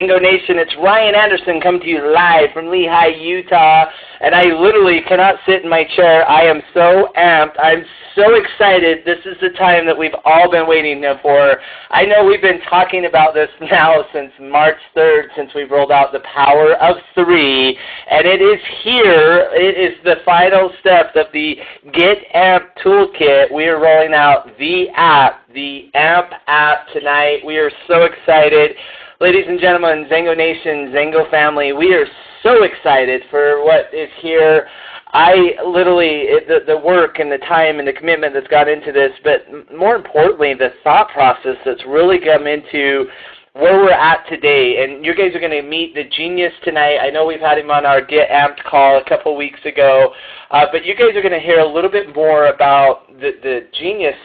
Xango Nation, it's Ryan Anderson coming to you live from Lehigh, Utah, and I literally cannot sit in my chair. I am so amped. I'm so excited. This is the time that we've all been waiting for. I know we've been talking about this now since March 3rd, since we've rolled out the Power of Three, and it is here. It is the final step of the Get Amp Toolkit. We are rolling out the app, the AMP app tonight. We are so excited. Ladies and gentlemen, Xango Nation, Xango family, we are so excited for what is here. The work and the time and the commitment that's got into this, but more importantly, the thought process that's really come into where we're at today. And you guys are going to meet the genius tonight. I know we've had him on our Get Amped call a couple weeks ago, but you guys are going to hear a little bit more about the genius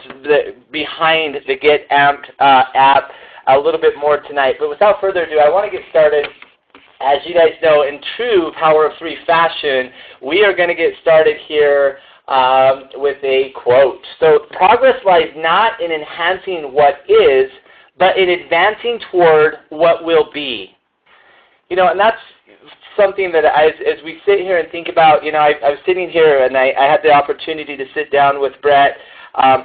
behind the Get Amped app a little bit more tonight. But without further ado, I want to get started. As you guys know, in true Power of Three fashion, we are going to get started here with a quote. So progress lies not in enhancing what is, but in advancing toward what will be. You know, and that's something that as we sit here and think about, you know, I was sitting here and I had the opportunity to sit down with Brett,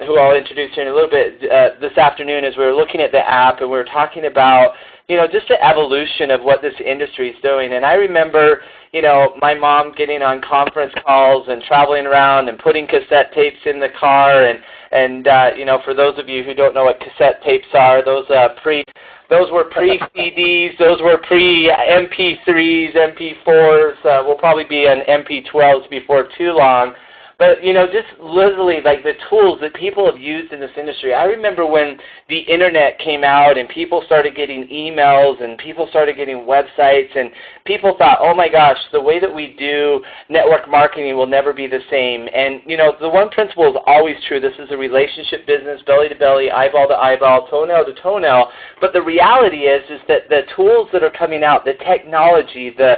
who I'll introduce here in a little bit this afternoon, as we were looking at the app and we were talking about, you know, just the evolution of what this industry is doing. And I remember, you know, my mom getting on conference calls and traveling around and putting cassette tapes in the car. And you know, for those of you who don't know what cassette tapes are, those were pre-CDs, those were pre-MP3s, MP4s. Will probably be on MP12s before too long. But, you know, just literally like the tools that people have used in this industry. I remember when the internet came out and people started getting emails and people started getting websites and people thought, oh my gosh, the way that we do network marketing will never be the same. And, you know, the one principle is always true. This is a relationship business, belly to belly, eyeball to eyeball, toenail to toenail. But the reality is that the tools that are coming out, the technology, the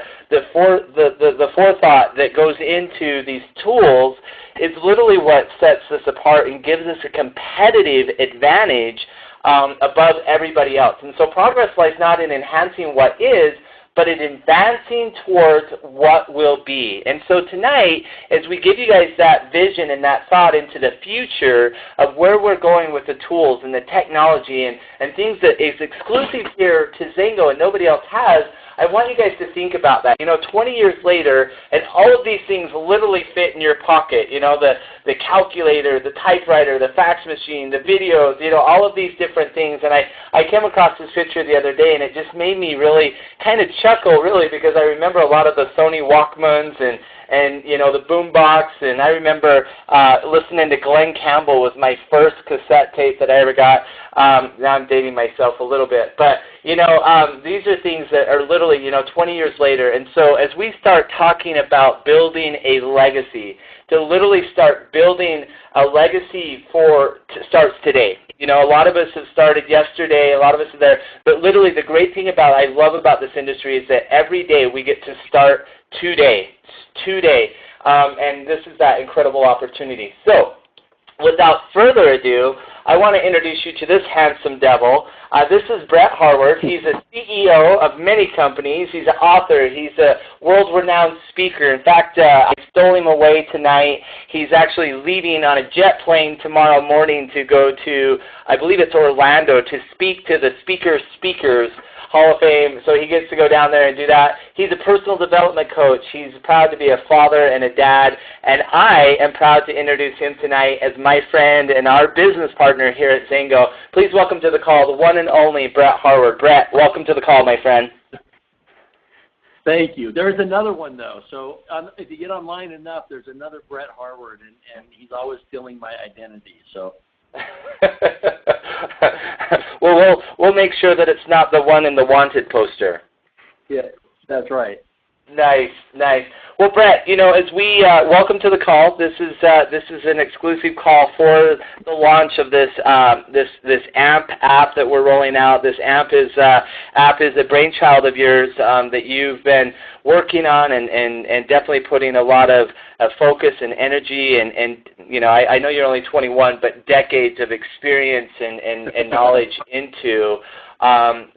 forethought that goes into these tools is literally what sets us apart and gives us a competitive advantage above everybody else. And so progress lies not in enhancing what is, but in advancing towards what will be. And so tonight, as we give you guys that vision and that thought into the future of where we're going with the tools and the technology and things that is exclusive here to Xango and nobody else has, I want you guys to think about that. You know, 20 years later, and all of these things literally fit in your pocket. You know, the calculator, the typewriter, the fax machine, the videos, you know, all of these different things. And I came across this picture the other day, and it just made me really kind of chuckle, really, because I remember a lot of the Sony Walkmans and you know, the boombox, and I remember listening to Glenn Campbell was my first cassette tape that I ever got. Now I'm dating myself a little bit, but you know, these are things that are literally, you know, 20 years later. And so as we start talking about building a legacy, to literally start building a legacy starts today. You know, a lot of us have started yesterday, a lot of us are there, but literally the great thing I love about this industry is that every day we get to start today. And this is that incredible opportunity. So, without further ado, I want to introduce you to this handsome devil. This is Brett Harward. He's a CEO of many companies. He's an author. He's a world-renowned speaker. In fact, I stole him away tonight. He's actually leaving on a jet plane tomorrow morning to go to, I believe it's Orlando, to speak to the Speakers Hall of Fame, so he gets to go down there and do that. He's a personal development coach. He's proud to be a father and a dad, and I am proud to introduce him tonight as my friend and our business partner here at Xango. Please welcome to the call the one and only Brett Harward. Brett, welcome to the call, my friend. Thank you. There's another one, though. So if you get online enough, there's another Brett Harward, and he's always stealing my identity. So. Well, we'll make sure that it's not the one in the wanted poster. Yeah, that's right. Nice. Well, Brett, you know, as we welcome to the call, this is an exclusive call for the launch of this AMP app that we're rolling out. This AMP is a brainchild of yours that you've been working on and definitely putting a lot of focus and energy and you know, I know you're only 21, but decades of experience and knowledge into.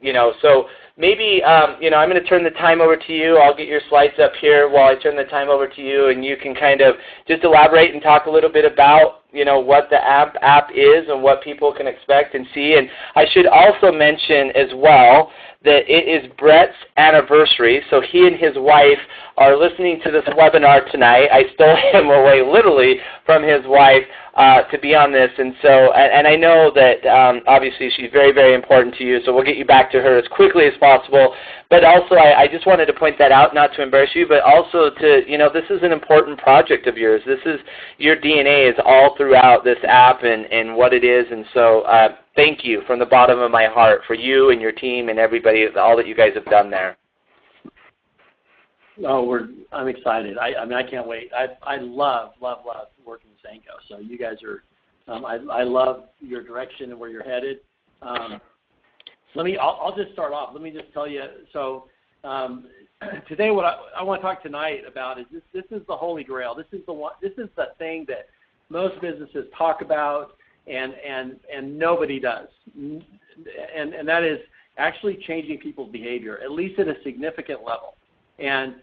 You know, so maybe, I'm going to turn the time over to you. I'll get your slides up here while I turn the time over to you, and you can kind of just elaborate and talk a little bit about, what the app is and what people can expect and see. And I should also mention as well that it is Brett's anniversary, so he and his wife are listening to this webinar tonight. I stole him away literally from his wife to be on this, and so, and I know that obviously she's very, very important to you, so we'll get you back to her as quickly as possible. But also, I just wanted to point that out, not to embarrass you, but also to, this is an important project of yours. This is, your DNA is all throughout this app and what it is, and so thank you from the bottom of my heart for you and your team and everybody, all that you guys have done there. No, I'm excited. I can't wait. I love working with Xango. So you guys are, I love your direction and where you're headed. I'll just start off. Let me just tell you. So today, what I want to talk tonight about is this is the Holy Grail. This is the thing that most businesses talk about and nobody does. And that is actually changing people's behavior, at least at a significant level. And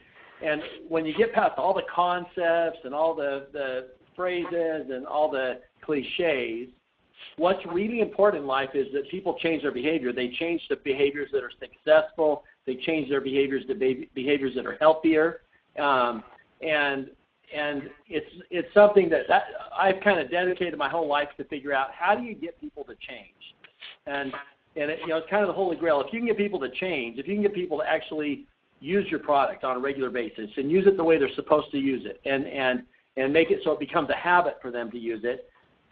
when you get past all the concepts and all the phrases and all the cliches, what's really important in life is that people change their behavior. They change the behaviors that are successful. They change their behaviors to behaviors that are healthier. And it's something that I've kind of dedicated my whole life to figure out, how do you get people to change? And it's kind of the Holy Grail. If you can get people to change, if you can get people to actually use your product on a regular basis and use it the way they're supposed to use it and make it so it becomes a habit for them to use it,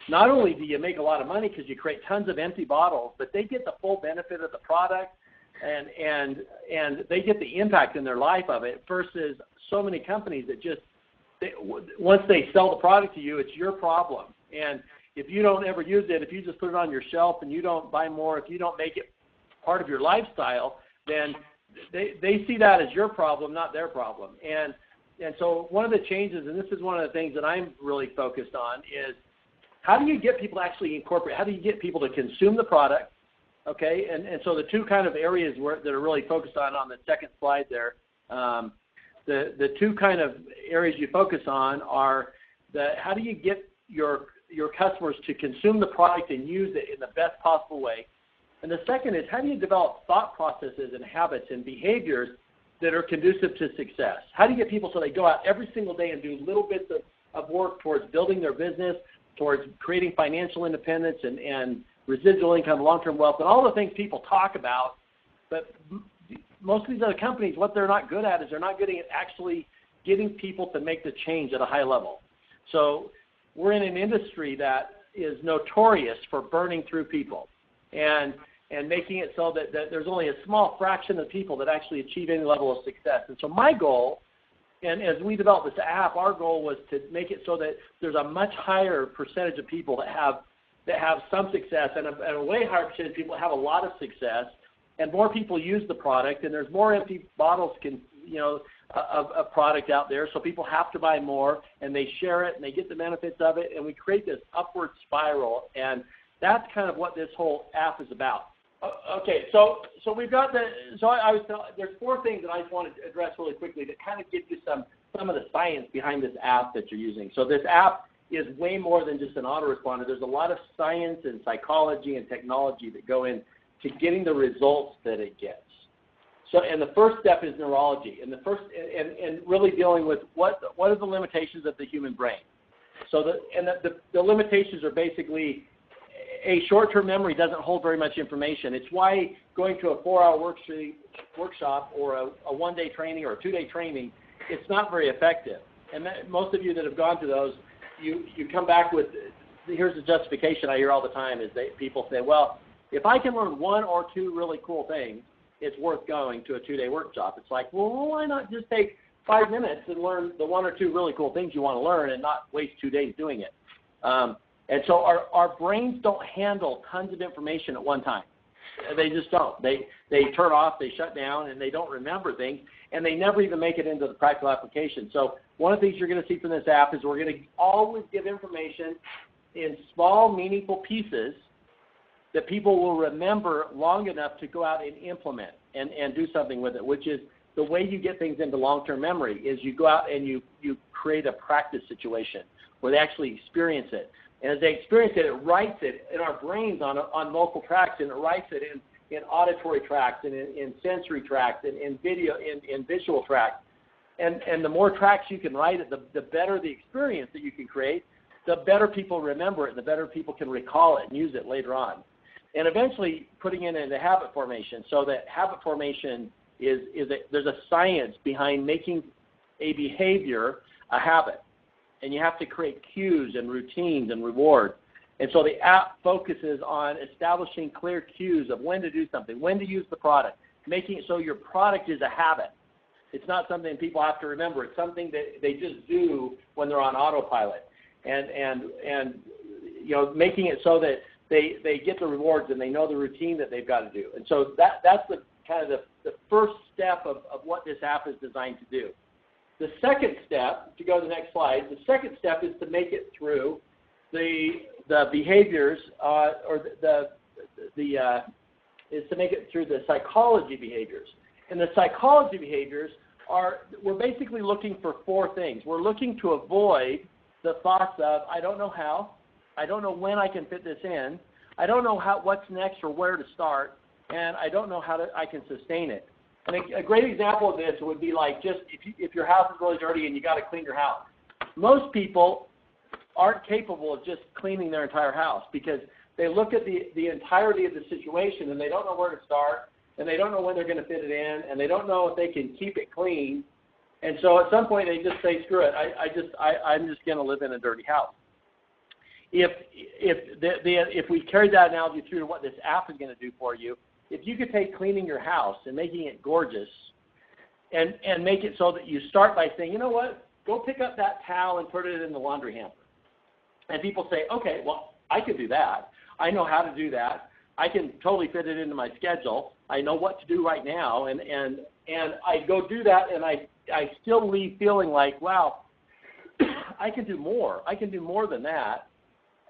not only do you make a lot of money because you create tons of empty bottles, but they get the full benefit of the product and they get the impact in their life of it, versus so many companies that just, once they sell the product to you, it's your problem. And if you don't ever use it, if you just put it on your shelf and you don't buy more, if you don't make it part of your lifestyle, then they see that as your problem, not their problem. And so one of the changes, and this is one of the things that I'm really focused on, is how do you get people to actually incorporate, how do you get people to consume the product, okay? And so the two kind of areas that are really focused on the second slide there, the two kind of areas you focus on are how do you get your customers to consume the product and use it in the best possible way. And the second is, how do you develop thought processes and habits and behaviors that are conducive to success? How do you get people so they go out every single day and do little bits of work towards building their business, towards creating financial independence and residual income, long-term wealth, and all the things people talk about. But most of these other companies, what they're not good at is they're not good at actually getting people to make the change at a high level. So we're in an industry that is notorious for burning through people and making it so that there's only a small fraction of people that actually achieve any level of success. And so my goal, and as we developed this app, our goal was to make it so that there's a much higher percentage of people that have some success, and a way higher percentage of people that have a lot of success, and more people use the product, and there's more empty bottles of product out there, so people have to buy more, and they share it, and they get the benefits of it, and we create this upward spiral, and that's kind of what this whole app is about. Okay, so we've got there's four things that I just want to address really quickly that kind of give you some of the science behind this app that you're using. So this app is way more than just an autoresponder. There's a lot of science and psychology and technology that go into getting the results that it gets. So, and the first step is neurology, and and really dealing with what are the limitations of the human brain. So the limitations are basically, a short-term memory doesn't hold very much information. It's why going to a 4-hour workshop or a one-day training or a 2-day training, it's not very effective. And most of you that have gone to those, you come back with, here's the justification I hear all the time, is that people say, well, if I can learn one or two really cool things, it's worth going to a 2-day workshop. It's like, well, why not just take 5 minutes and learn the one or two really cool things you want to learn and not waste 2 days doing it? And so our brains don't handle tons of information at one time. They just don't. They turn off, they shut down, and they don't remember things, and they never even make it into the practical application. So one of the things you're going to see from this app is we're going to always give information in small, meaningful pieces that people will remember long enough to go out and implement. and do something with it, which is the way you get things into long-term memory is you go out and you create a practice situation where they actually experience it. And as they experience it, it writes it in our brains on local tracks, and it writes it in auditory tracks and in sensory tracks and in video, in visual tracks. And the more tracks you can write it, the better the experience that you can create, the better people remember it, the better people can recall it and use it later on. And eventually putting it into habit formation, so that habit formation there's a science behind making a behavior a habit. And you have to create cues and routines and rewards. And so the app focuses on establishing clear cues of when to do something, when to use the product, making it so your product is a habit. It's not something people have to remember. It's something that they just do when they're on autopilot. And making it so that they get the rewards and they know the routine that they've got to do. And so that's the kind of the first step of what this app is designed to do. The second step, to go to the next slide, the second step is to make it through the behaviors is to make it through the psychology behaviors. And the psychology behaviors we're basically looking for four things. We're looking to avoid the thoughts of, I don't know how, I don't know when I can fit this in, I don't know what's next or where to start, and I don't know how I can sustain it. And a great example of this would be like just if your house is really dirty and you got to clean your house. Most people aren't capable of just cleaning their entire house because they look at the entirety of the situation and they don't know where to start, and they don't know when they're going to fit it in, and they don't know if they can keep it clean. And so at some point they just say, screw it, I'm just going to live in a dirty house. If we carry that analogy through to what this app is going to do for you, if you could take cleaning your house and making it gorgeous and make it so that you start by saying, you know what, go pick up that towel and put it in the laundry hamper. And people say, okay, well, I could do that. I know how to do that. I can totally fit it into my schedule. I know what to do right now. And I go do that, and I still leave feeling like, wow, I can do more. I can do more than that.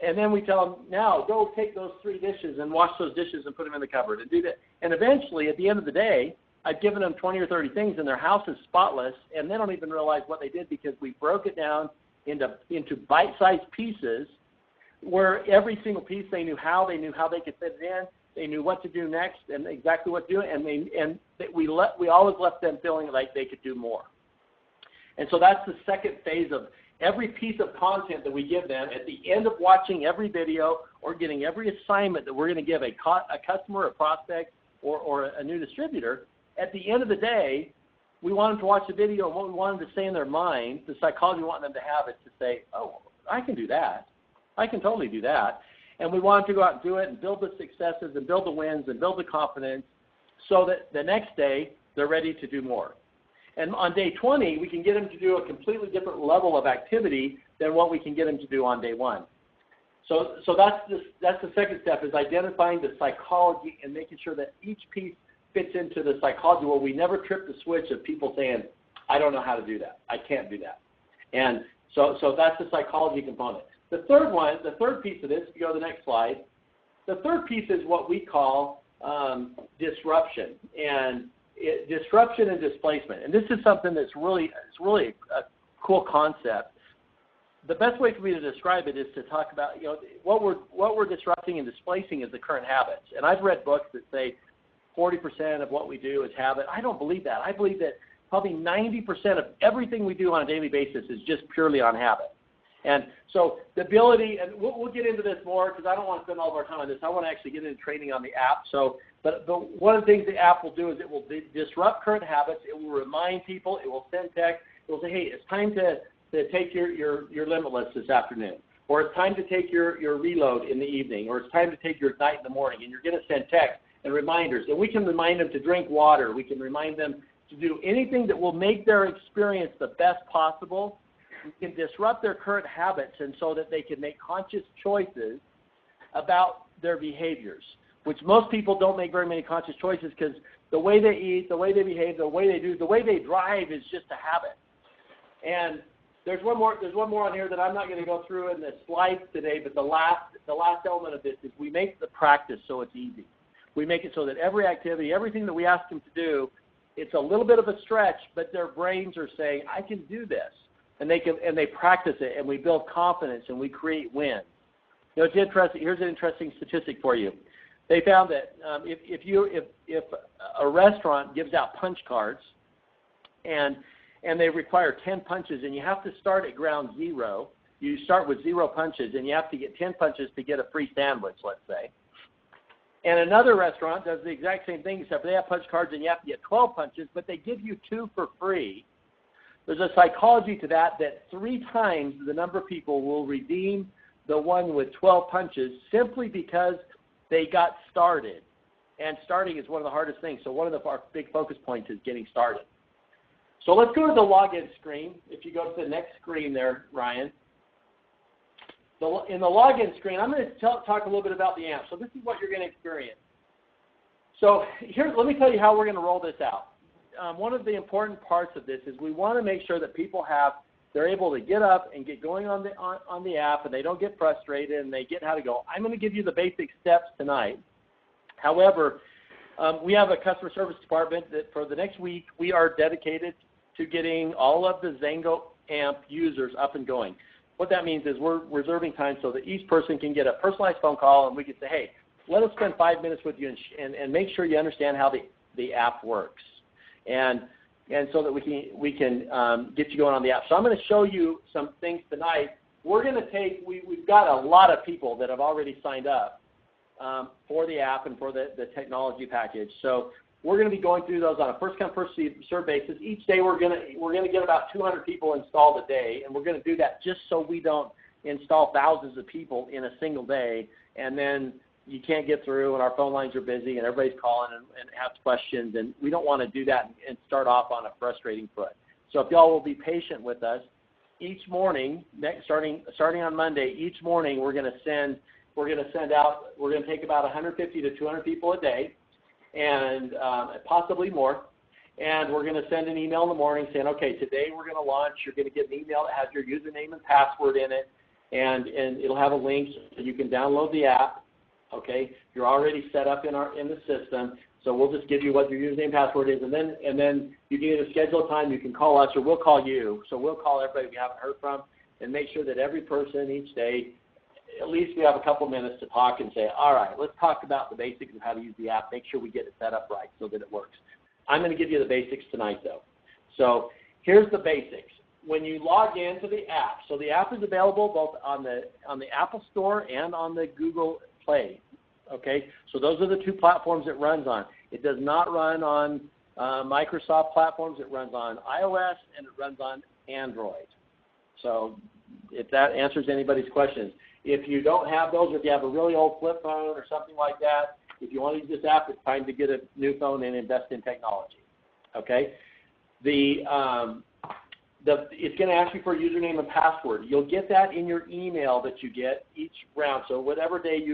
And then we tell them, now go take those 3 dishes and wash those dishes and put them in the cupboard and do that. And eventually, at the end of the day, I've given them 20 or 30 things, and their house is spotless, and they don't even realize what they did because we broke it down into bite-sized pieces where every single piece they knew how they could fit it in, they knew what to do next and exactly what to do, and we always left them feeling like they could do more. And so that's the second phase of every piece of content that we give them. At the end of watching every video or getting every assignment that we're going to give a customer, a prospect, or a new distributor, at the end of the day, we want them to watch the video, and what we want them to say in their mind, the psychology we want them to have is to say, oh, I can do that. I can totally do that. And we want them to go out and do it and build the successes and build the wins and build the confidence so that the next day they're ready to do more. And on day 20, we can get them to do a completely different level of activity than what we can get them to do on day 1. So that's the second step, is identifying the psychology and making sure that each piece fits into the psychology where we never trip the switch of people saying, I don't know how to do that. I can't do that. And so that's the psychology component. The third piece of this, if you go to the next slide, the third piece is what we call disruption. And disruption and displacement. And this is something that's really a cool concept. The best way for me to describe it is to talk about, what we're disrupting and displacing is the current habits. And I've read books that say 40% of what we do is habit. I don't believe that. I believe that probably 90% of everything we do on a daily basis is just purely on habit. And so the ability, and we'll get into this more because I don't want to spend all of our time on this. I want to actually get into training on the app. But one of the things the app will do is it will disrupt current habits. It will remind people. It will send text. It will say, hey, it's time to take your Limitless this afternoon. Or it's time to take your reload in the evening. Or it's time to take your Ignite in the morning. And you're going to send text and reminders. And we can remind them to drink water. We can remind them to do anything that will make their experience the best possible. We can disrupt their current habits, and so that they can make conscious choices about their behaviors, which most people don't make very many conscious choices because the way they eat, the way they behave, the way they do, the way they drive is just a habit. And there's one more on here that I'm not going to go through in the slides today, but the last element of this is we make the practice so it's easy. We make it so that every activity, everything that we ask them to do, it's a little bit of a stretch, but their brains are saying, I can do this. And they practice it, and we build confidence, and we create wins. It's interesting. Here's an interesting statistic for you. They found that if a restaurant gives out punch cards, and they require 10 punches, and you have to start at ground zero. You start with 0 punches, and you have to get 10 punches to get a free sandwich, let's say. And another restaurant does the exact same thing, except they have punch cards, and you have to get 12 punches, but they give you 2 for free. There's a psychology to that 3 times the number of people will redeem the one with 12 punches simply because they got started. And starting is one of the hardest things. So one of our big focus points is getting started. So let's go to the login screen. If you go to the next screen there, Ryan. In the login screen, I'm going to talk a little bit about the AMP. So this is what you're going to experience. So let me tell you how we're going to roll this out. One of the important parts of this is we want to make sure that people they're able to get up and get going on the app, and they don't get frustrated, and they get how to go. I'm going to give you the basic steps tonight. However, we have a customer service department that for the next week, we are dedicated to getting all of the Xango AMP users up and going. What that means is we're reserving time so that each person can get a personalized phone call, and we can say, hey, let us spend 5 minutes with you and make sure you understand how the app works. And so that we can get you going on the app. So I'm going to show you some things tonight. We're going to we've got a lot of people that have already signed up for the app and for the technology package. So we're going to be going through those on a first come first served basis. Each day we're going to get about 200 people installed a day, and we're going to do that just so we don't install thousands of people in a single day, and then you can't get through, and our phone lines are busy, and everybody's calling and has questions, and we don't want to do that and start off on a frustrating foot. So if y'all will be patient with us, each morning, starting on Monday, each morning we're going to take about 150 to 200 people a day, and possibly more, and we're going to send an email in the morning saying, okay, today we're going to launch. You're going to get an email that has your username and password in it, and it'll have a link so you can download the app. Okay, you're already set up in the system, so we'll just give you what your username and password is, and then you can either schedule a time, you can call us, or we'll call you. So we'll call everybody we haven't heard from, and make sure that every person each day, at least we have a couple minutes to talk and say, all right, let's talk about the basics of how to use the app. Make sure we get it set up right so that it works. I'm going to give you the basics tonight, though. So here's the basics. When you log into the app, so the app is available both on the Apple Store and on the Google Play. Okay, so those are the 2 platforms it runs on. It does not run on Microsoft platforms. It runs on iOS and it runs on Android. So if that answers anybody's questions. If you don't have those, or if you have a really old flip phone or something like that, if you want to use this app, it's time to get a new phone and invest in technology. Okay, it's going to ask you for a username and password. You'll get that in your email that you get each round. So whatever day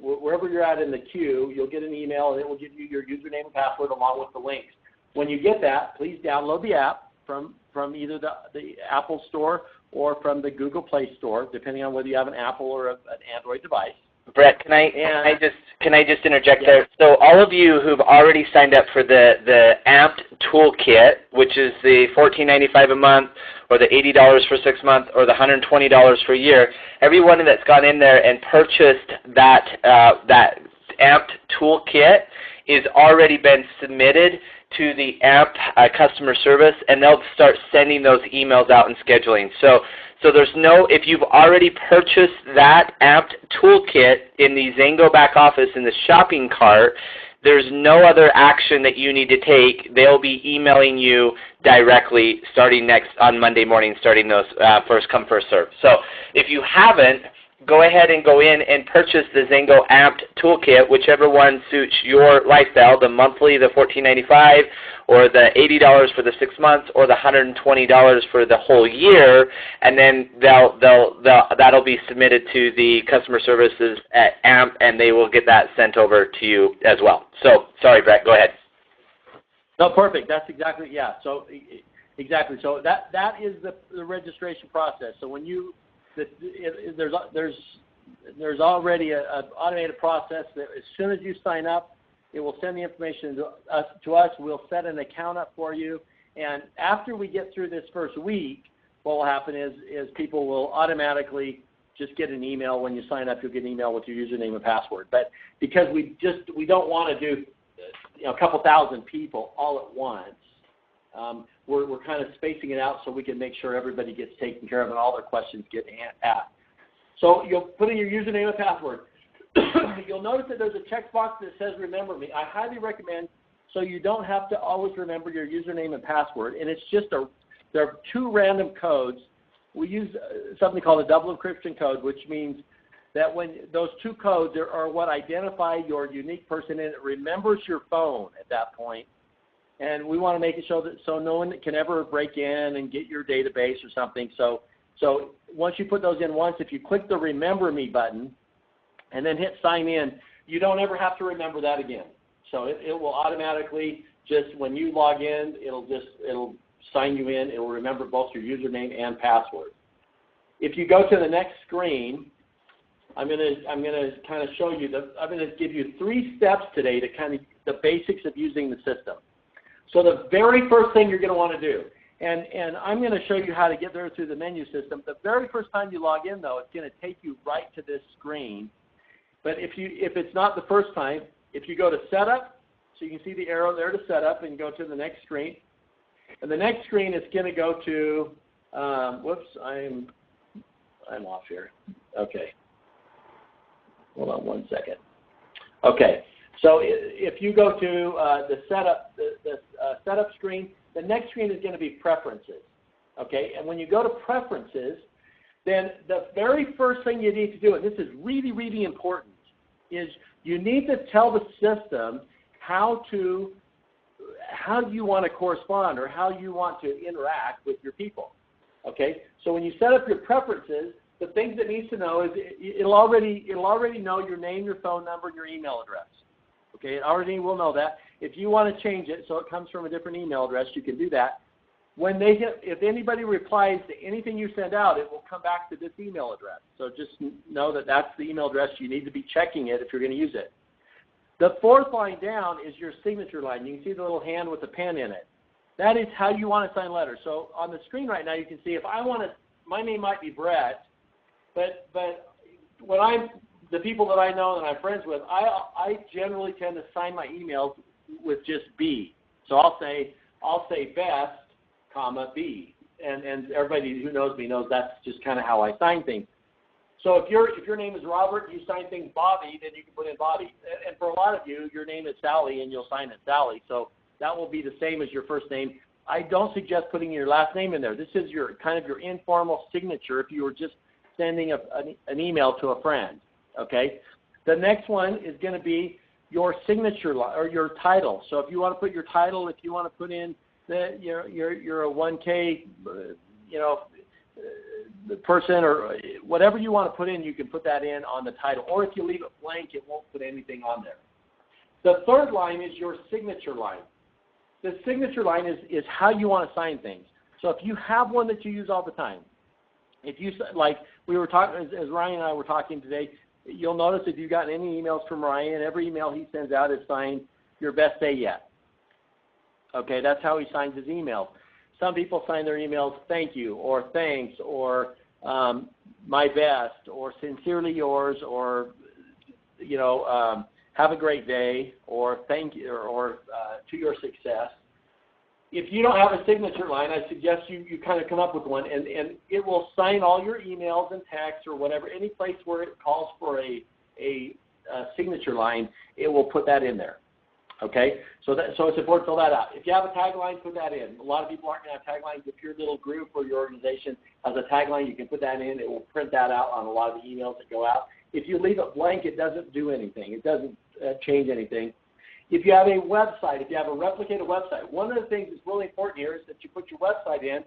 wherever you're at in the queue, you'll get an email, and it will give you your username and password along with the links. When you get that, please download the app from either the Apple Store or from the Google Play Store, depending on whether you have an Apple or an Android device. Brett, can I just interject there? So all of you who've already signed up for the AMP Toolkit, which is the $14.95 a month, or the $80 for 6 months, or the $120 for a year, everyone that's gone in there and purchased that AMP Toolkit is already been submitted to the AMP customer service, and they'll start sending those emails out and scheduling. So there's if you've already purchased that AMP Toolkit in the Xango back office in the shopping cart, there's no other action that you need to take. They'll be emailing you directly starting on Monday morning, starting those first come, first serve. So if you haven't, go ahead and go in and purchase the Xango AMP Toolkit, whichever one suits your lifestyle, the monthly, the $14.95, or the $80 for the 6 months, or the $120 for the whole year, and then that'll be submitted to the customer services at AMP, and they will get that sent over to you as well. So, sorry, Brett, go ahead. No, perfect. That's exactly, yeah. So, exactly. So that is the registration process. So when there's there's already an automated process that as soon as you sign up, it will send the information to us. We'll set an account up for you. And after we get through this first week, what will happen is people will automatically just get an email. When you sign up, you'll get an email with your username and password. But because we don't want to do a couple thousand people all at once, we're kind of spacing it out so we can make sure everybody gets taken care of and all their questions get asked. So you'll put in your username and password. You'll notice that there's a checkbox that says remember me. I highly recommend, so you don't have to always remember your username and password. And it's just there are 2 random codes. We use something called a double encryption code, which means that when those 2 codes are what identify your unique person, and it remembers your phone at that point. And we want to make it so no one can ever break in and get your database or something. So once you put those in once, if you click the Remember Me button and then hit Sign In, you don't ever have to remember that again. So it will automatically just, when you log in, it'll sign you in. It will remember both your username and password. If you go to the next screen, I'm going to kind of show you I'm going to give you 3 steps today to kind of the basics of using the system. So the very first thing you're going to want to do, and I'm going to show you how to get there through the menu system. The very first time you log in, though, it's going to take you right to this screen. But if it's not the first time, if you go to Setup, so you can see the arrow there to Setup, and go to the next screen. And the next screen is going to go to, whoops, I'm off here. Okay. Hold on one second. Okay. So if you go to the setup screen, the next screen is going to be Preferences. Okay. And when you go to Preferences, then the very first thing you need to do, and this is really, really important, is you need to tell the system how you want to correspond or how you want to interact with your people. Okay? So when you set up your preferences, the things it needs to know is it'll already know your name, your phone number, and your email address. Okay? It already will know that. If you want to change it so it comes from a different email address, you can do that. If anybody replies to anything you send out, it will come back to this email address. So just know that that's the email address. You need to be checking it if you're going to use it. The 4th line down is your signature line. You can see the little hand with the pen in it. That is how you want to sign letters. So on the screen right now, you can see if I want to, my name might be Brett, but when the people that I know and I'm friends with, I generally tend to sign my emails with just B. So I'll say Best, B, and everybody who knows me knows that's just kind of how I sign things. So if your name is Robert, you sign things Bobby, then you can put in Bobby. And for a lot of you, your name is Sally, and you'll sign it Sally. So that will be the same as your first name. I don't suggest putting your last name in there. This is your kind of your informal signature if you were just sending an email to a friend. Okay. The next one is going to be your signature or your title. So if you want to put your title, if you want to put in that you're a 1K, the person or whatever you want to put in, you can put that in on the title. Or if you leave it blank, it won't put anything on there. The 3rd line is your signature line. The signature line is how you want to sign things. So if you have one that you use all the time, if you, like we were talking, as Ryan and I were talking today, you'll notice if you've gotten any emails from Ryan, every email he sends out is signed your best day yet. Okay, that's how he signs his emails. Some people sign their emails thank you or thanks or my best or sincerely yours or have a great day or thank you or to your success. If you don't have a signature line, I suggest you kind of come up with one, and it will sign all your emails and texts or whatever, any place where it calls for a signature line, it will put that in there. Okay, so it's important to fill that out. If you have a tagline, put that in. A lot of people aren't going to have taglines. If your little group or your organization has a tagline, you can put that in. It will print that out on a lot of the emails that go out. If you leave it blank, it doesn't do anything. It doesn't change anything. If you have a website, if you have a replicated website, one of the things that's really important here is that you put your website in,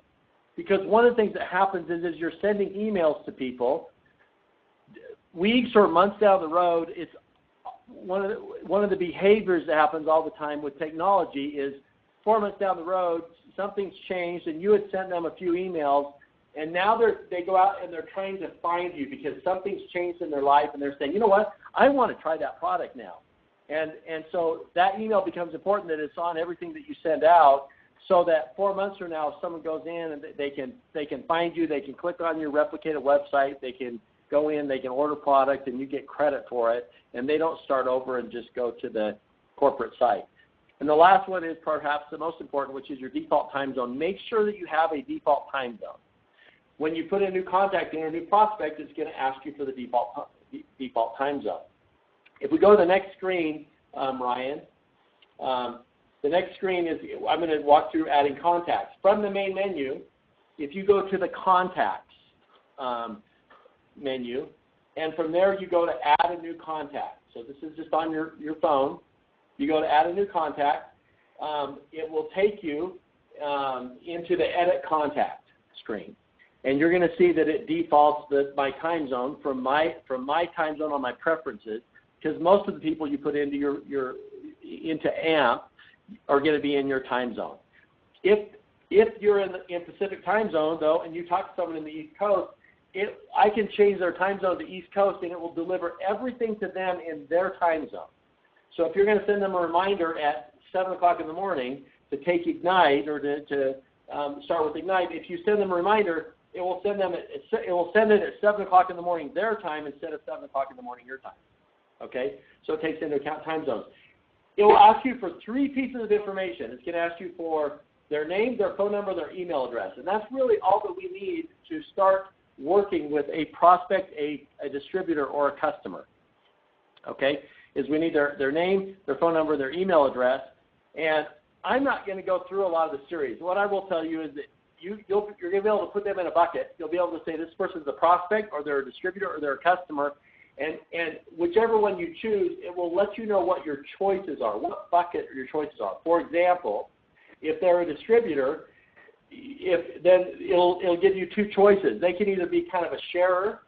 because one of the things that happens is you're sending emails to people. Weeks or months down the road, it's one of the behaviors that happens all the time with technology is 4 months down the road, something's changed, and you had sent them a few emails, And now they go out and they're trying to find you because something's changed in their life, and they're saying, you know what, I want to try that product now. And so that email becomes important, that it's on everything that you send out, so that 4 months from now, if someone goes in and they can find you, they can click on your replicated website, they can go in, they can order product, and you get credit for it, and they don't start over and just go to the corporate site. And the last one is perhaps the most important, which is your default time zone. Make sure that you have a default time zone. When you put a new contact in or a new prospect, it's going to ask you for the default time zone. If we go to the next screen, Ryan, the next screen is, I'm going to walk through adding contacts. From the main menu, if you go to the contacts menu, and from there you go to add a new contact. So this is just on your phone. You go to add a new contact. It will take you into the edit contact screen. And you're going to see that it defaults my time zone from my time zone on my preferences, because most of the people you put into into AMP are going to be in your time zone. If you're in Pacific time zone, though, and you talk to someone in the East Coast, I can change their time zone to East Coast, and it will deliver everything to them in their time zone. So if you're going to send them a reminder at 7 o'clock in the morning to take Ignite or to start with Ignite, if you send them a reminder, it will send it at 7 o'clock in the morning their time instead of 7 o'clock in the morning your time. Okay? So it takes into account time zones. It will ask you for 3 pieces of information. It's going to ask you for their name, their phone number, their email address. And that's really all that we need to start working with a prospect, a distributor, or a customer. Okay? Is we need their name, their phone number, their email address. And I'm not going to go through a lot of the series. What I will tell you is that you're going to be able to put them in a bucket. You'll be able to say this person's a prospect, or they're a distributor, or they're a customer. And whichever one you choose, it will let you know what your choices are, what bucket your choices are. For example, if they're a distributor, then it'll give you 2 choices. They can either be kind of a sharer,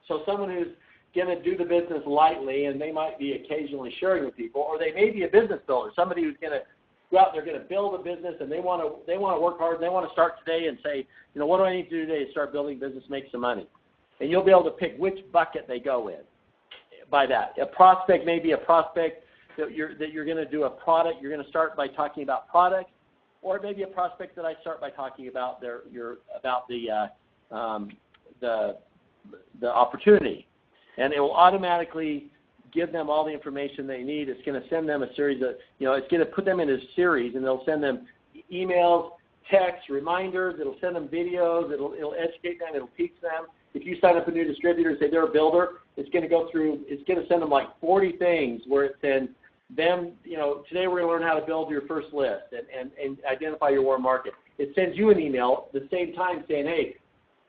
so someone who's going to do the business lightly, and they might be occasionally sharing with people, or they may be a business builder, somebody who's going to go out, they're going to build a business, and they want to work hard, and they want to start today and say, what do I need to do today to start building business, make some money? And you'll be able to pick which bucket they go in by that. A prospect may be a prospect that you're going to do a product. You're going to start by talking about product, or it may be a prospect that I start by talking about the opportunity, and it will automatically give them all the information they need. It's going to send them a series of, it's going to put them in a series, and it'll send them emails, texts, reminders. It'll send them videos. It'll educate them. It'll teach them. If you sign up a new distributor and say they're a builder, it's going to send them like 40 things where it sends them, today we're going to learn how to build your first list and identify your warm market. It sends you an email at the same time saying, hey,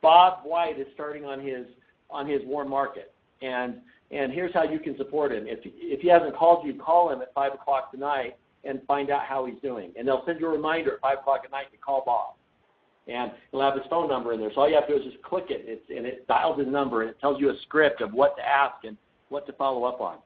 Bob White is starting on his warm market, and here's how you can support him. If he hasn't called you, call him at 5 o'clock tonight and find out how he's doing. And they'll send you a reminder at 5 o'clock at night to call Bob. And he'll have his phone number in there. So all you have to do is just click it, and it dials his number, and it tells you a script of what to ask and what to follow up on.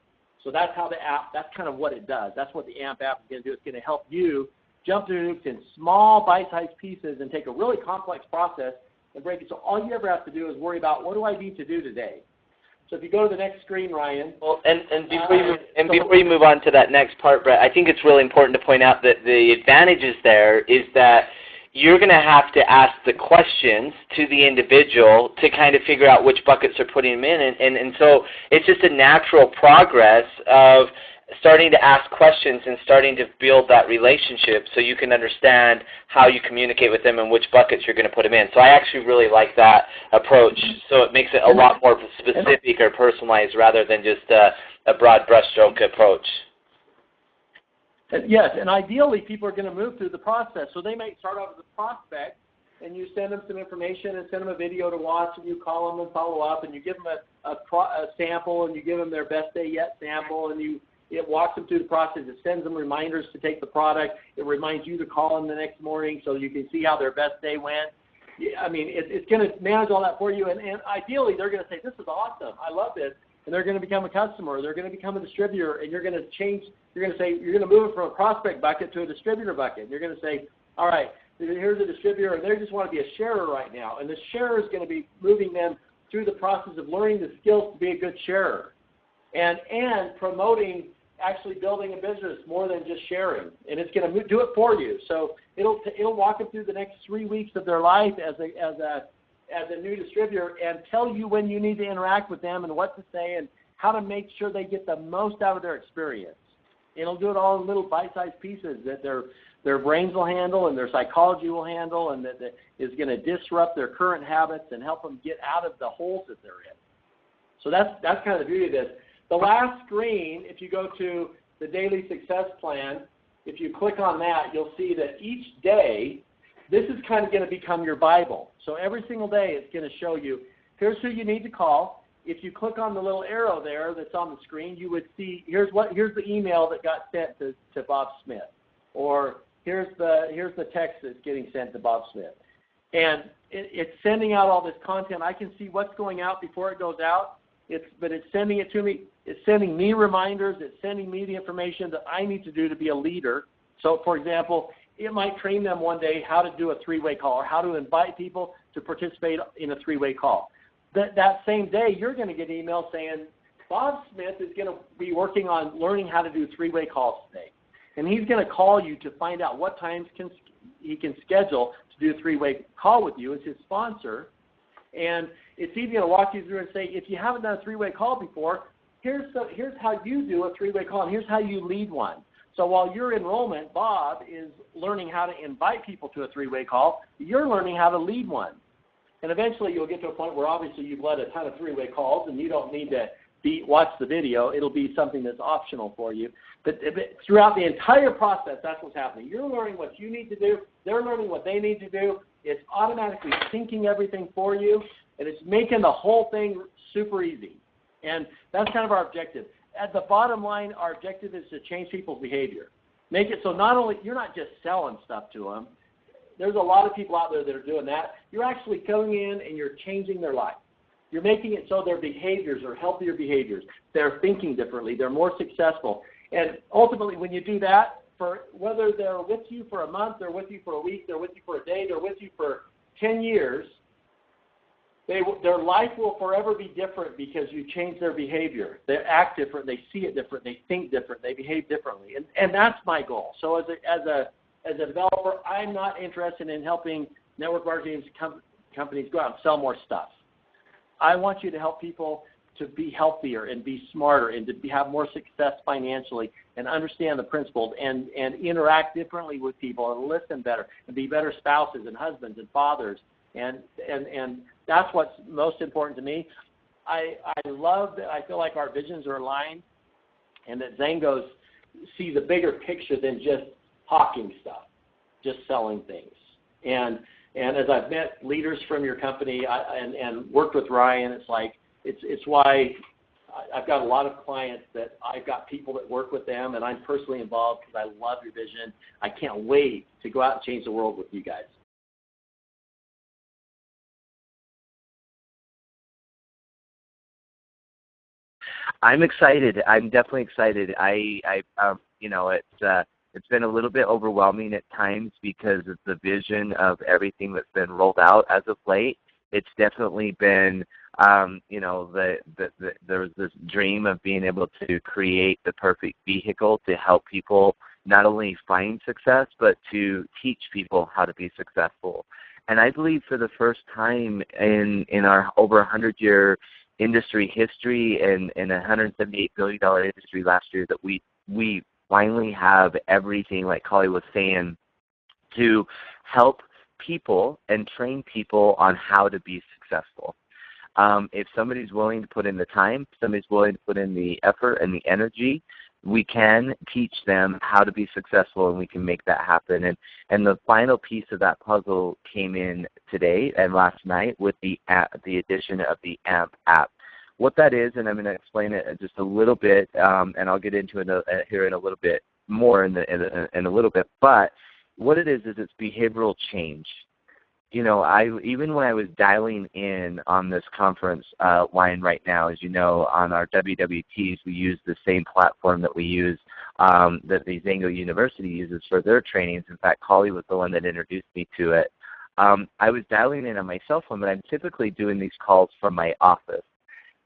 So that's how the app, that's kind of what it does. That's what the AMP app is going to do. It's going to help you jump through hoops in small bite-sized pieces and take a really complex process and break it. So all you ever have to do is worry about, what do I need to do today? So if you go to the next screen, Ryan. Well, before you move on to that next part, Brett, I think it's really important to point out that the advantages there is that you're going to have to ask the questions to the individual to kind of figure out which buckets are putting them in. And so it's just a natural progress of starting to ask questions and starting to build that relationship so you can understand how you communicate with them and which buckets you're going to put them in. So I actually really like that approach. So it makes it a lot more specific or personalized rather than just a broad brushstroke approach. Yes, and ideally people are going to move through the process. So they might start off as a prospect, and you send them some information and send them a video to watch, and you call them and follow up, and you give them a sample, and you give them their best day yet sample, and it walks them through the process. It sends them reminders to take the product. It reminds you to call them the next morning so you can see how their best day went. I mean, it's going to manage all that for you, and ideally they're going to say, this is awesome, I love this, and they're going to become a customer. They're going to become a distributor, and you're going to change. You're going to say you're going to move it from a prospect bucket to a distributor bucket. And you're going to say, all right, here's a distributor, and they just want to be a sharer right now. And the sharer is going to be moving them through the process of learning the skills to be a good sharer, and promoting actually building a business more than just sharing. And it's going to do it for you. So it'll walk them through the next 3 weeks of their life as a new distributor, and tell you when you need to interact with them and what to say and how to make sure they get the most out of their experience. It'll do it all in little bite-sized pieces that their brains will handle and their psychology will handle, and that is going to disrupt their current habits and help them get out of the holes that they're in. So that's kind of the beauty of this. The last screen, if you go to the Daily Success Plan, if you click on that, you'll see that each day, this is kind of going to become your Bible. So every single day, it's going to show you, here's who you need to call. If you click on the little arrow there that's on the screen, you would see, here's the email that got sent to Bob Smith, or here's the text that's getting sent to Bob Smith. And it's sending out all this content. I can see what's going out before it goes out, but it's sending it to me. It's sending me reminders. It's sending me the information that I need to do to be a leader. So, for example, it might train them one day how to do a three-way call, or how to invite people to participate in a three-way call. That same day, you're going to get an email saying, Bob Smith is going to be working on learning how to do three-way calls today. And he's going to call you to find out what times he can schedule to do a three-way call with you as his sponsor. And it's even going to walk you through and say, if you haven't done a three-way call before, here's how you do a three-way call, and here's how you lead one. So while your enrollment, Bob, is learning how to invite people to a three-way call, you're learning how to lead one. And eventually you'll get to a point where obviously you've led a ton of three-way calls and you don't need to watch the video. It'll be something that's optional for you. But throughout the entire process, that's what's happening. You're learning what you need to do. They're learning what they need to do. It's automatically syncing everything for you, and it's making the whole thing super easy. And that's kind of our objective. At the bottom line, our objective is to change people's behavior. Make it so not only you're not just selling stuff to them. There's a lot of people out there that are doing that. You're actually going in and you're changing their life. You're making it so their behaviors are healthier behaviors. They're thinking differently. They're more successful. And ultimately, when you do that, for whether they're with you for a month, they're with you for a week, they're with you for a day, they're with you for 10 years, their life will forever be different because you change their behavior. They act different. They see it different. They think different. They behave differently. And that's my goal. So as a developer, I'm not interested in helping network marketing companies go out and sell more stuff. I want you to help people to be healthier and be smarter and to have more success financially and understand the principles and interact differently with people and listen better and be better spouses and husbands and fathers. And that's what's most important to me. I love that I feel like our visions are aligned and that Xangos see the bigger picture than just hawking stuff, just selling things. And as I've met leaders from your company and worked with Ryan, it's why I've got a lot of clients that I've got people that work with them, and I'm personally involved because I love your vision. I can't wait to go out and change the world with you guys. I'm excited. I'm definitely excited. It's been a little bit overwhelming at times because of the vision of everything that's been rolled out as of late. It's definitely been, there was this dream of being able to create the perfect vehicle to help people not only find success, but to teach people how to be successful. And I believe for the first time in our over 100-year industry history and a $178 billion industry last year that we finally have everything, like Holly was saying, to help people and train people on how to be successful. If somebody's willing to put in the time, somebody's willing to put in the effort and the energy, we can teach them how to be successful, and we can make that happen. And the final piece of that puzzle came in today and last night with the addition of the AMP app. What that is, and I'm going to explain it just a little bit, and I'll get into it here in a little bit more in a little bit. But what it is it's behavioral change. even when I was dialing in on this conference line right now, as you know, on our WWTs, we use the same platform that we use, that the Xango University uses for their trainings. In fact, Collie was the one that introduced me to it. I was dialing in on my cell phone, but I'm typically doing these calls from my office.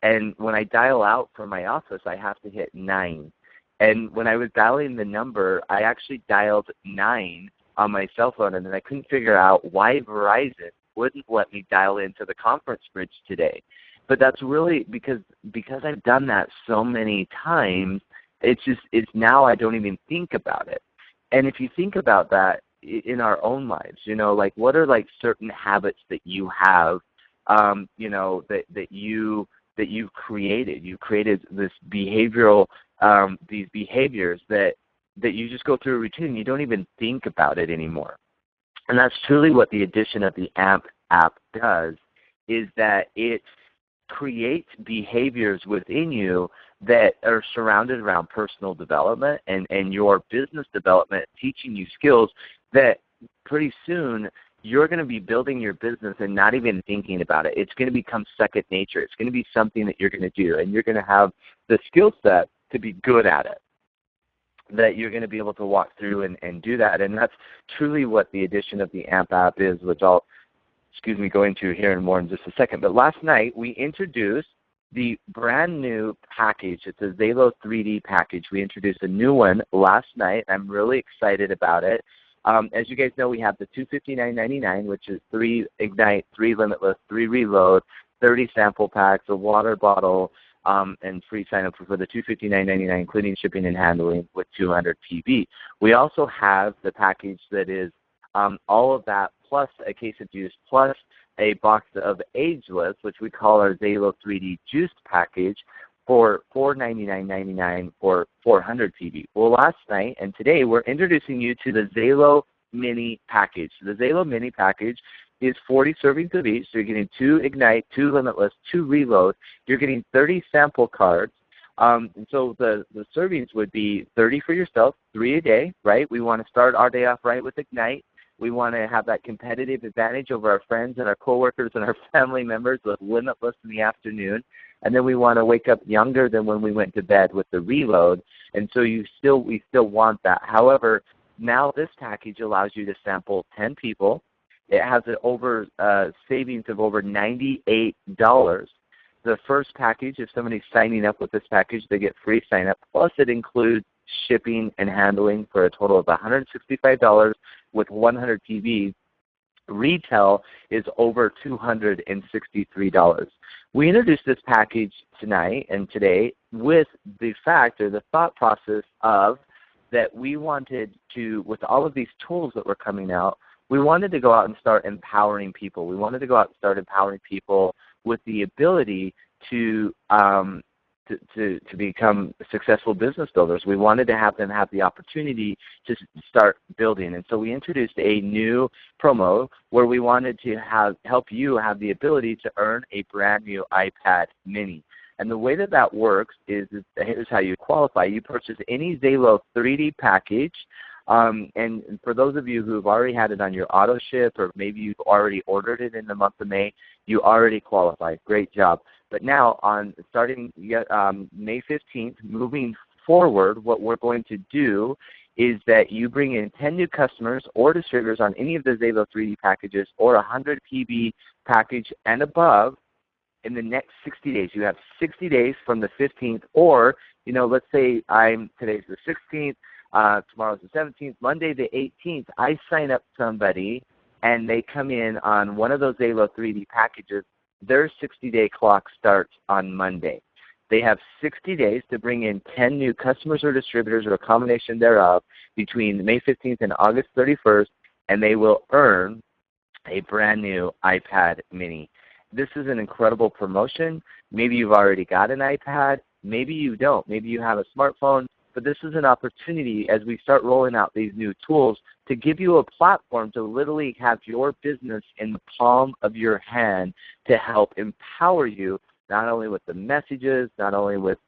And when I dial out from my office, I have to hit 9. And when I was dialing the number, I actually dialed 9 on my cell phone, and then I couldn't figure out why Verizon wouldn't let me dial into the conference bridge today. But that's really because I've done that so many times, it's now I don't even think about it. And if you think about that in our own lives, like what are like certain habits that you have, that you've created. You created this behavioral, these behaviors that you just go through a routine. You don't even think about it anymore. And that's truly what the addition of the AMP app does, is that it creates behaviors within you that are surrounded around personal development and your business development, teaching you skills that pretty soon you're going to be building your business and not even thinking about it. It's going to become second nature. It's going to be something that you're going to do, and you're going to have the skill set to be good at it, that you're going to be able to walk through and do that. And that's truly what the addition of the AMP app is, which I'll, go into here and more in just a second. But last night we introduced the brand new package. It's a Xalo 3D package. We introduced a new one last night. I'm really excited about it. As you guys know, we have the $259.99, which is 3 Ignite, 3 Limitless, 3 Reload, 30 sample packs, a water bottle, and free sign-up for the $259.99, including shipping and handling with 200 PV. We also have the package that is all of that plus a case of juice plus a box of Ageless, which we call our Xalo 3D Juice package, for $499.99 for 400 PV. Well, last night and today we're introducing you to the Xalo Mini package. The Xalo Mini package is 40 servings of each. So you're getting 2 Ignite, 2 Limitless, 2 Reload. You're getting 30 sample cards. And so the servings would be 30 for yourself, 3 a day, right? We want to start our day off right with Ignite. We want to have that competitive advantage over our friends and our coworkers and our family members with Limitless in the afternoon. And then we want to wake up younger than when we went to bed with the Reload. And so we still want that. However, now this package allows you to sample 10 people. It has an savings of over $98. The first package, if somebody's signing up with this package, they get free sign-up. Plus it includes shipping and handling for a total of $165 with 100 PV. Retail is over $263. We introduced this package tonight and today with the thought process of that we wanted to, with all of these tools that were coming out, we wanted to go out and start empowering people. We wanted to go out and start empowering people with the ability to become successel business builders. We wanted to have them have the opportunity to start building. And so we introduced a new promo where we wanted to help you have the ability to earn a brand new iPad mini. And the way that works is here's how you qualify. You purchase any Xalo 3D package. And for those of you who have already had it on your auto ship, or maybe you've already ordered it in the month of May, you already qualify. Great job. But now, starting May 15th, moving forward, what we're going to do is that you bring in 10 new customers or distributors on any of the Xalo 3D packages or 100 PB package and above in the next 60 days. You have 60 days from the 15th, or, let's say today's the 16th, tomorrow's the 17th, Monday the 18th, I sign up somebody and they come in on one of those Xalo 3D packages. Their 60-day clock starts on Monday. They have 60 days to bring in 10 new customers or distributors or a combination thereof between May 15th and August 31st, and they will earn a brand new iPad mini. This is an incredible promotion. Maybe you've already got an iPad. Maybe you don't. Maybe you have a smartphone. But this is an opportunity as we start rolling out these new tools to give you a platform to literally have your business in the palm of your hand to help empower you, not only with the messages, not only with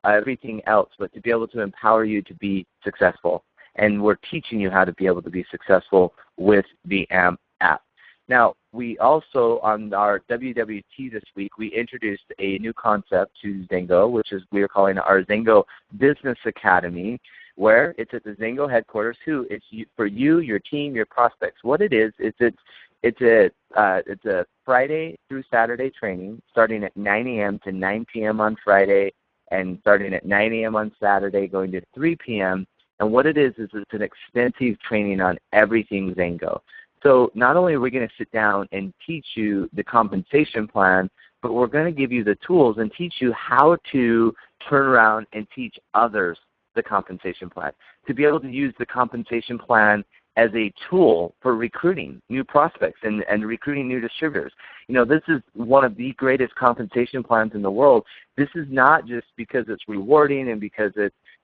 everything else, but to be able to empower you to be successful. And we're teaching you how to be able to be successful with the AMP app. Now, we also, on our WWT this week, we introduced a new concept to Xango, which is we are calling our Xango Business Academy, where it's at the Xango headquarters. It's for you, your team, your prospects. What it is it's a Friday through Saturday training, starting at 9 a.m. to 9 p.m. on Friday, and starting at 9 a.m. on Saturday, going to 3 p.m. And what it is it's an extensive training on everything Xango. So not only are we going to sit down and teach you the compensation plan, but we're going to give you the tools and teach you how to turn around and teach others the compensation plan, to be able to use the compensation plan as a tool for recruiting new prospects and recruiting new distributors. This is one of the greatest compensation plans in the world. This is not just because it's rewarding and because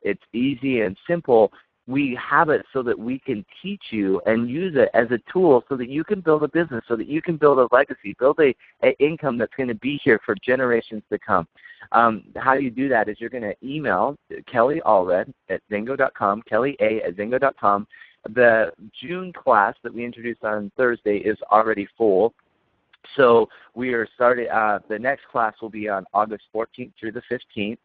it's easy and simple. We have it so that we can teach you and use it as a tool so that you can build a business, so that you can build a legacy, build an income that's going to be here for generations to come. How you do that is you're going to email Kelly Allred at Xango.com, Kelly A at Xango.com. The June class that we introduced on Thursday is already full. So we are starting, the next class will be on August 14th through the 15th.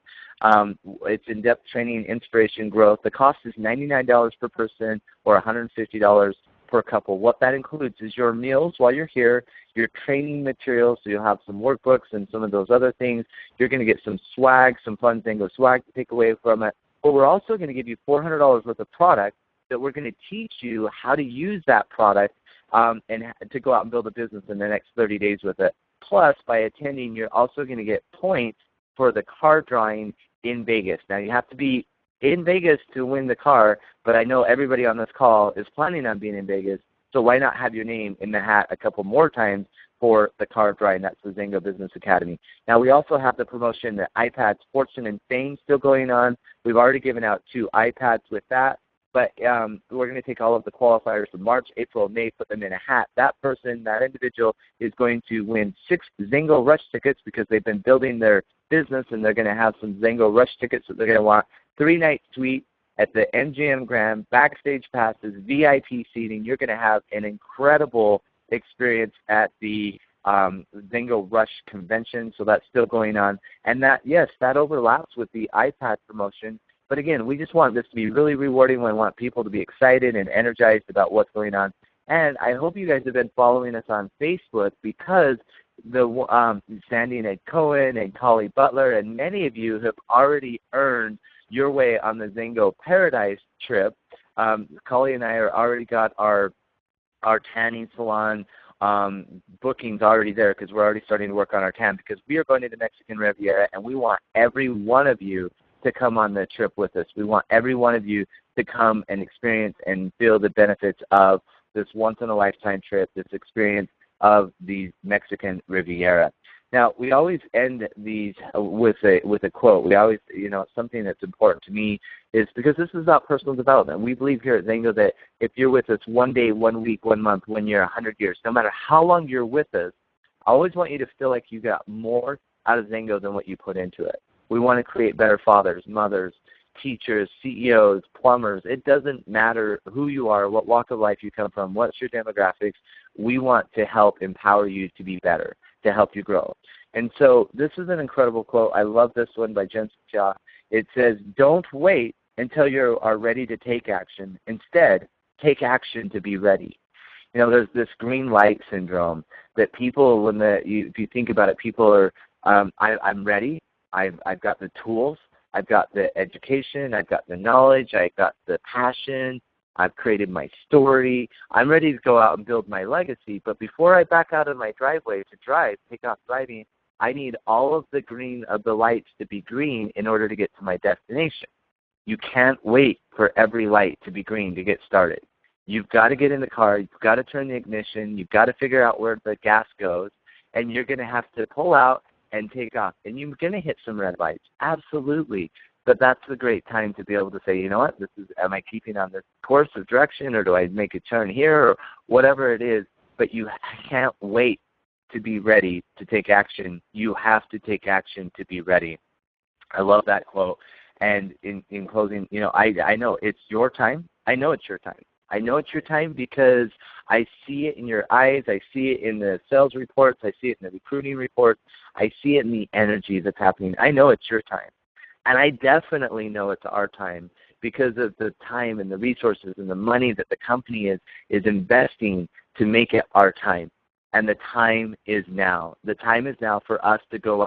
It's in-depth training, inspiration, growth. The cost is $99 per person or $150 per couple. What that includes is your meals while you're here, your training materials, so you'll have some workbooks and some of those other things. You're going to get some swag, some fun Xango swag to take away from it. But we're also going to give you $400 worth of product that we're going to teach you how to use that product and to go out and build a business in the next 30 days with it. Plus, by attending, you're also going to get points for the car drawing in Vegas. Now, you have to be in Vegas to win the car, but I know everybody on this call is planning on being in Vegas, so why not have your name in the hat a couple more times for the car drawing? That's the Xango Business Academy. Now, we also have the promotion, the iPads Fortune and Fame still going on. We've already given out 2 iPads with that. But we're going to take all of the qualifiers from March, April, May, put them in a hat. That person, that individual, is going to win 6 Xango Rush tickets because they've been building their business, and they're going to have some Xango Rush tickets that they're going to want. 3-night suite at the MGM Grand, backstage passes, VIP seating. You're going to have an incredible experience at the Xango Rush convention, so that's still going on. And that, yes, that overlaps with the iPad promotion. But again, we just want this to be really rewarding. We want people to be excited and energized about what's going on. And I hope you guys have been following us on Facebook, because the Sandy and Ed Cohen and Collie Butler and many of you have already earned your way on the Xango Paradise trip. Collie and I are already got our tanning salon bookings already there, because we're already starting to work on our tan, because we are going to the Mexican Riviera, and we want every one of you to come on the trip with us. We want every one of you to come and experience and feel the benefits of this once-in-a-lifetime trip, this experience of the Mexican Riviera. Now, we always end these with a quote. We always, something that's important to me is, because this is about personal development. We believe here at Xango that if you're with us 1 day, 1 week, 1 month, 1 year, 100 years, no matter how long you're with us, I always want you to feel like you got more out of Xango than what you put into it. We want to create better fathers, mothers, teachers, CEOs, plumbers. It doesn't matter who you are, what walk of life you come from, what's your demographics. We want to help empower you to be better, to help you grow. And so this is an incredible quote. I love this one by Jensen Chia. It says, "Don't wait until you are ready to take action. Instead, take action to be ready." There's this green light syndrome that people, if you think about it, people are, I'm ready. I've got the tools, I've got the education, I've got the knowledge, I've got the passion, I've created my story, I'm ready to go out and build my legacy. But before I back out of my driveway to take off driving, I need all of the green of the lights to be green in order to get to my destination. You can't wait for every light to be green to get started. You've got to get in the car, you've got to turn the ignition, you've got to figure out where the gas goes, and you're going to have to pull out and take off. And you're going to hit some red lights, absolutely. But that's the great time to be able to say, you know what, am I keeping on this course of direction, or do I make a turn here, or whatever it is. But you can't wait to be ready to take action. You have to take action to be ready. I love that quote. And in closing, I know it's your time. I know it's your time. I know it's your time because I see it in your eyes. I see it in the sales reports. I see it in the recruiting reports. I see it in the energy that's happening. I know it's your time. And I definitely know it's our time because of the time and the resources and the money that the company is investing to make it our time. And the time is now. The time is now for us to go